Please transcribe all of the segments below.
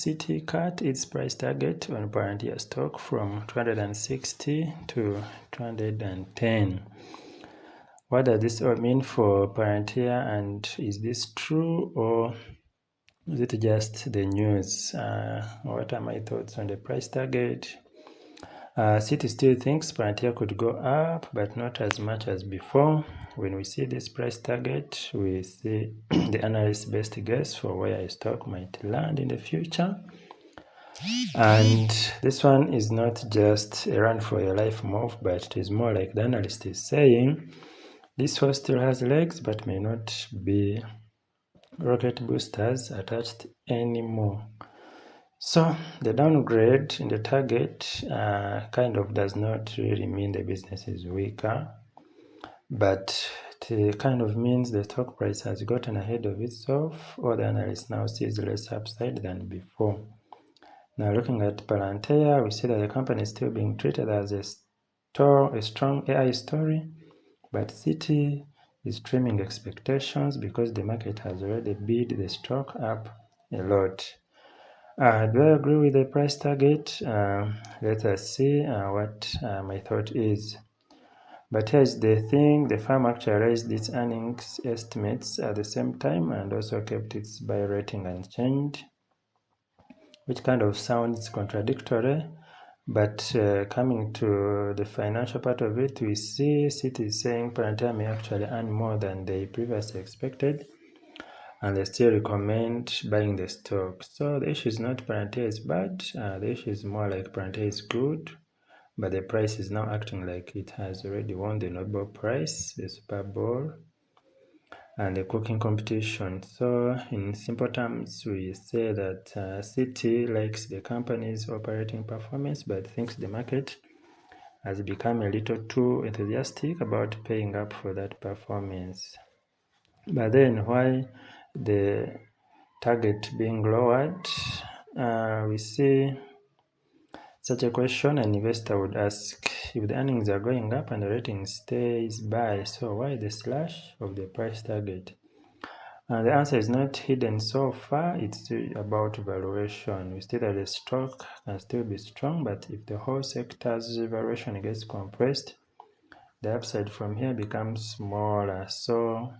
Citi cut its price target on Palantir stock from 260 to 210. What does this all mean for Palantir, and is this true or is it just the news? What are my thoughts on the price target? Citi still thinks Palantir could go up, but not as much as before. When we see this price target, we see the analyst's best guess for where a stock might land in the future. And this one is not just a run for your life move, but it is more like the analyst is saying, this horse still has legs, but may not be rocket boosters attached anymore. So the downgrade in the target kind of does not really mean the business is weaker, but it kind of means the stock price has gotten ahead of itself, or the analyst now sees less upside than before. Now looking at Palantir, we see that the company is still being treated as a strong AI story, but Citi is trimming expectations because the market has already bid the stock up a lot. Do I agree with the price target? Let us see what my thought is. But here's the thing, the firm actually raised its earnings estimates at the same time and also kept its buy rating unchanged, which kind of sounds contradictory. But coming to the financial part of it, we see Citi is saying Palantir may actually earn more than they previously expected, and they still recommend buying the stock. So the issue is not Palantir is bad, the issue is more like Palantir is good, but the price is now acting like it has already won the Nobel Prize, the Super Bowl, and the cooking competition. So in simple terms, we say that Citi likes the company's operating performance, but thinks the market has become a little too enthusiastic about paying up for that performance. But then why the target being lowered? We see such a question an investor would ask, if the earnings are going up and the rating stays buy, so why the slash of the price target? The answer is not hidden so far, it's about valuation. We see that the stock can still be strong, but if the whole sector's valuation gets compressed, the upside from here becomes smaller. So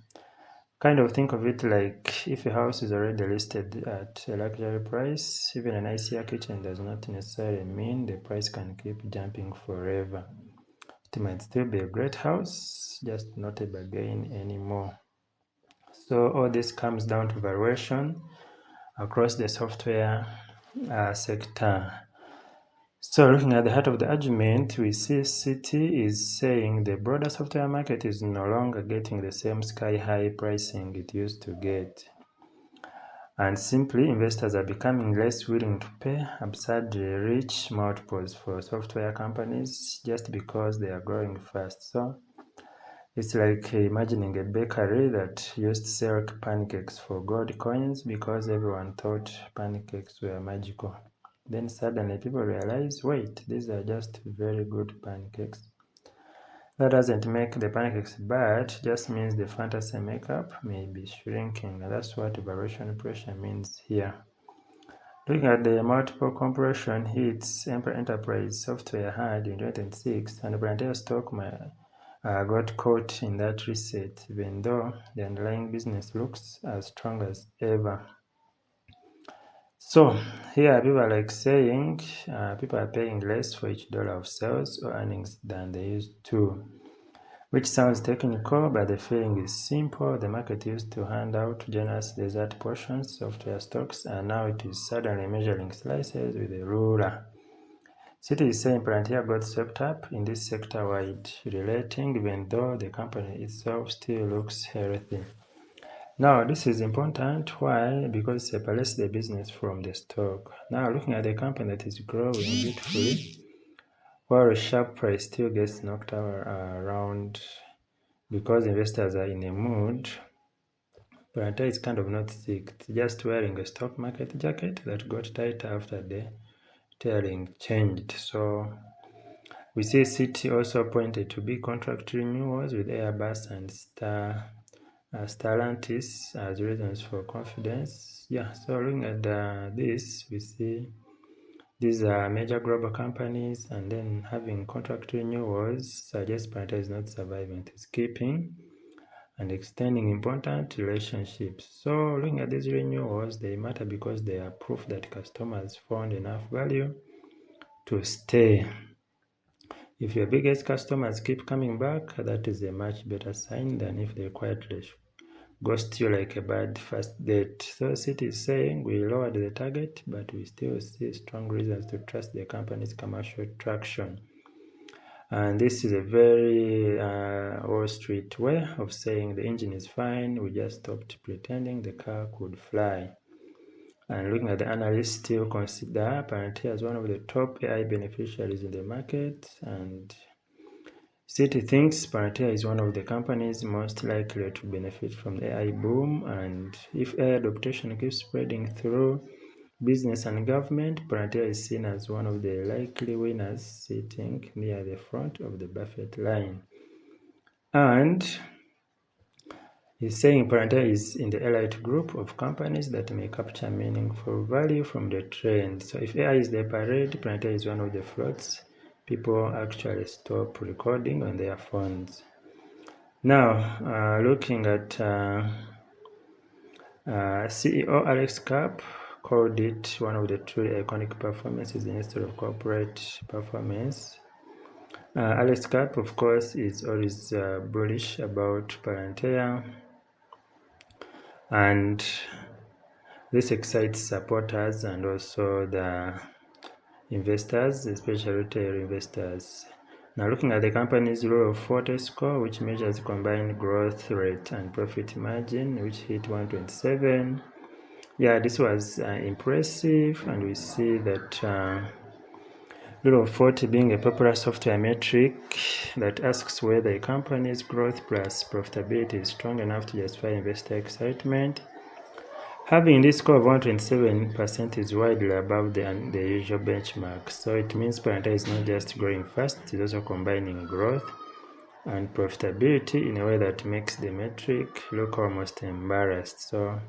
kind of think of it like if a house is already listed at a luxury price, even a nicer kitchen does not necessarily mean the price can keep jumping forever. It might still be a great house, just not a bargain anymore. So all this comes down to valuation across the software sector. So looking at the heart of the argument, we see Citi is saying the broader software market is no longer getting the same sky-high pricing it used to get. And simply, investors are becoming less willing to pay absurdly rich multiples for software companies just because they are growing fast. So it's like imagining a bakery that used to sell pancakes for gold coins because everyone thought pancakes were magical. Then suddenly people realize, wait, these are just very good pancakes. That doesn't make the pancakes bad, just means the fantasy makeup may be shrinking. That's what valuation pressure means here. Looking at the multiple compression hits enterprise software had in 2006, and Palantir stock got caught in that reset, even though the underlying business looks as strong as ever. So here people are like saying people are paying less for each dollar of sales or earnings than they used to, which sounds technical, but the feeling is simple. The market used to hand out generous dessert portions of software stocks, and now it is suddenly measuring slices with a ruler. Citi is saying Palantir got swept up in this sector-wide relating, even though the company itself still looks healthy. Now, this is important. Why? Because it separates the business from the stock. Now, looking at the company that is growing beautifully, while a sharp price still gets knocked around because investors are in a mood, Palantir is kind of not sick. It's just wearing a stock market jacket that got tighter after the tailing changed. So we see Citi also pointed to big contract renewals with Airbus and Stellantis as reasons for confidence. Yeah, so looking at this, we see these are major global companies, and then having contract renewals suggests Palantir is not surviving, it is keeping and extending important relationships. So looking at these renewals, they matter because they are proof that customers found enough value to stay. If your biggest customers keep coming back, that is a much better sign than if they quietly ghost you like a bad first date. So Citi is saying we lowered the target, but we still see strong reasons to trust the company's commercial traction. And this is a very Wall Street way of saying the engine is fine, we just stopped pretending the car could fly. And looking at the analysts, still consider Palantir as one of the top AI beneficiaries in the market, and Citi thinks Palantir is one of the companies most likely to benefit from the AI boom, and if AI adoption keeps spreading through business and government, Palantir is seen as one of the likely winners, sitting near the front of the Buffett line. And he's saying Palantir is in the elite group of companies that may capture meaningful value from the trend. So if AI is the parade, Palantir is one of the floats people actually stop recording on their phones. Now, looking at CEO Alex Karp called it one of the truly iconic performances in history of corporate performance. Alex Karp, of course, is always bullish about Palantir, and this excites supporters and also the investors, especially retail investors. Now looking at the company's Rule of 40 score, which measures combined growth rate and profit margin, which hit 127. Yeah, this was impressive, and we see that Rule of 40 being a popular software metric that asks whether a company's growth plus profitability is strong enough to justify investor excitement. Having this score of 127% is widely above the usual benchmark, so it means Palantir is not just growing fast, it is also combining growth and profitability in a way that makes the metric look almost embarrassed. So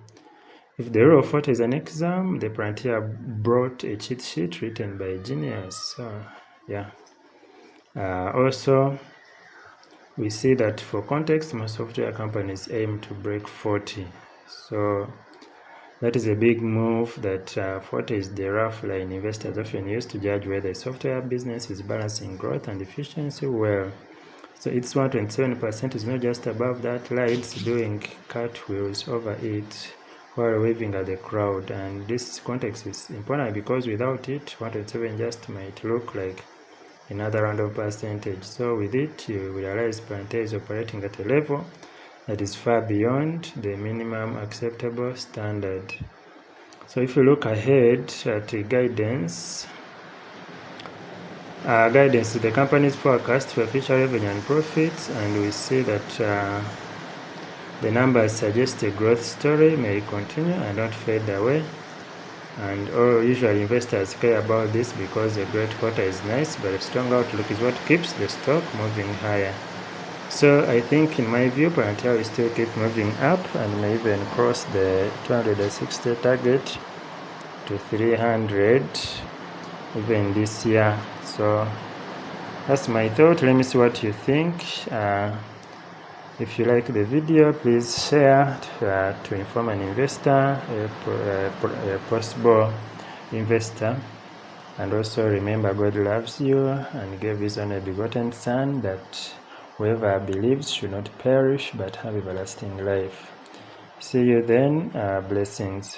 if the Rule of 40 is an exam, the Palantir brought a cheat sheet written by a genius. So yeah. Also, we see that for context, most software companies aim to break 40. So that is a big move. That 40 is the rough line investors often use to judge whether a software business is balancing growth and efficiency well. So it's 127% is not just above that line, it's doing cartwheels over it while waving at the crowd. And this context is important because without it, 127 just might look like another random percentage. So with it, you realize Palantir is operating at a level that is far beyond the minimum acceptable standard. So if you look ahead at the guidance is the company's forecast for future revenue and profits, and we see that the numbers suggest a growth story may continue and not fade away. And usually investors care about this because a great quarter is nice, but a strong outlook is what keeps the stock moving higher. So I think, in my view, Palantir will still keep moving up and may even cross the 260 target to 300 even this year. So that's my thought. Let me see what you think. If you like the video, please share to inform an investor, a possible investor. And also remember, God loves you and gave his only begotten Son, that whoever believes should not perish but have everlasting life. See you then. Blessings.